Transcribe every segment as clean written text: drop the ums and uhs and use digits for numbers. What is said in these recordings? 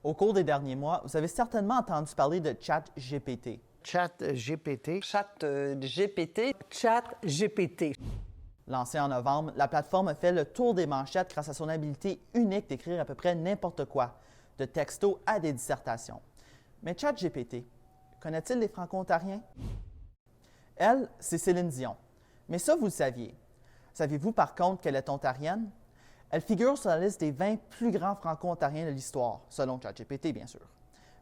Au cours des derniers mois, vous avez certainement entendu parler de ChatGPT. ChatGPT. ChatGPT. ChatGPT. Lancée en novembre, la plateforme a fait le tour des manchettes grâce à son habilité unique d'écrire à peu près n'importe quoi, de textos à des dissertations. Mais ChatGPT, connaît-il les Franco-Ontariens? Elle, c'est Céline Dion. Mais ça, vous le saviez. Saviez-vous par contre qu'elle est ontarienne? Elle figure sur la liste des 20 plus grands Franco-Ontariens de l'histoire, selon ChatGPT, bien sûr.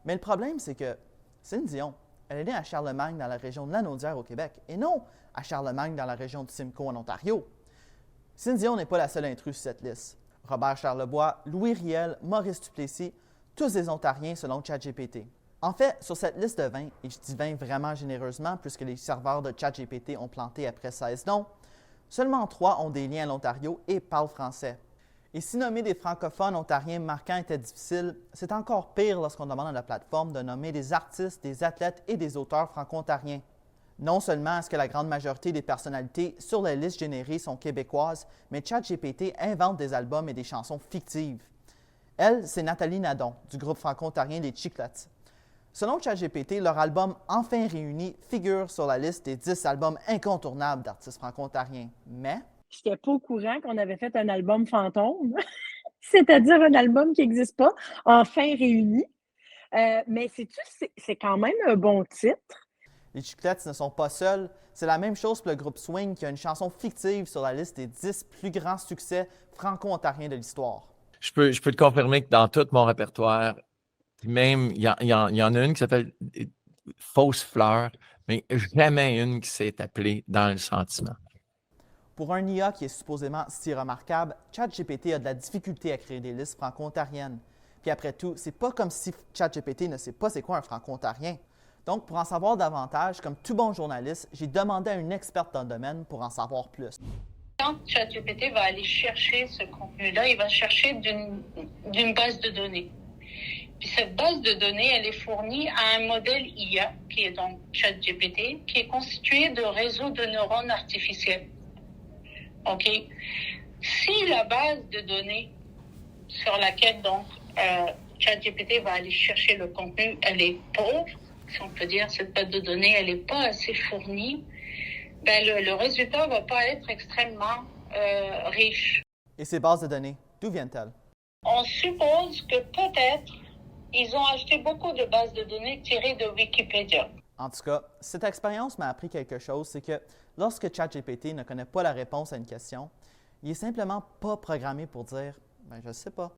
Mais le problème, c'est que Céline Dion, elle est née à Charlemagne, dans la région de Lanaudière, au Québec, et non à Charlemagne, dans la région de Simcoe, en Ontario. Céline Dion n'est pas la seule intruse sur cette liste. Robert Charlebois, Louis Riel, Maurice Duplessis, tous des Ontariens selon ChatGPT. En fait, sur cette liste de 20, et je dis 20 vraiment généreusement puisque les serveurs de ChatGPT ont planté après 16 noms, seulement 3 ont des liens à l'Ontario et parlent français. Et si nommer des francophones ontariens marquants était difficile, c'est encore pire lorsqu'on demande à la plateforme de nommer des artistes, des athlètes et des auteurs franco-ontariens. Non seulement est-ce que la grande majorité des personnalités sur les listes générées sont québécoises, mais ChatGPT invente des albums et des chansons fictives. Elle, c'est Nathalie Nadon, du groupe franco-ontarien Les Chiclets. Selon ChatGPT, leur album Enfin réuni figure sur la liste des 10 albums incontournables d'artistes franco-ontariens. Mais Je n'étais pas au courant qu'on avait fait un album fantôme, c'est-à-dire un album qui n'existe pas, enfin réuni. Mais c'est quand même un bon titre. les Chiclets ne sont pas seuls. C'est la même chose pour le groupe Swing qui a une chanson fictive sur la liste des 10 plus grands succès franco-ontariens de l'histoire. Je peux te confirmer que dans tout mon répertoire, puis même, il y en a une qui s'appelle Fausse fleur, mais jamais une qui s'est appelée Dans le sentiment. Pour un IA qui est supposément si remarquable, ChatGPT a de la difficulté à créer des listes franco-ontariennes. Puis après tout, c'est pas comme si ChatGPT ne sait pas c'est quoi un franco-ontarien. Donc, pour en savoir davantage, comme tout bon journaliste, j'ai demandé à une experte dans le domaine pour en savoir plus. Quand ChatGPT va aller chercher ce contenu-là, il va chercher d'une base de données. Puis cette base de données, elle est fournie à un modèle IA, qui est donc ChatGPT, qui est constitué de réseaux de neurones artificiels. OK? Si la base de données sur laquelle donc ChatGPT va aller chercher le contenu, elle est pauvre, si on peut dire, cette base de données, elle n'est pas assez fournie, ben le résultat ne va pas être extrêmement riche. Et ces bases de données, d'où viennent-elles? On suppose que peut-être ils ont acheté beaucoup de bases de données tirées de Wikipédia. En tout cas, cette expérience m'a appris quelque chose, c'est que lorsque ChatGPT ne connaît pas la réponse à une question, il est simplement pas programmé pour dire « ben je sais pas ».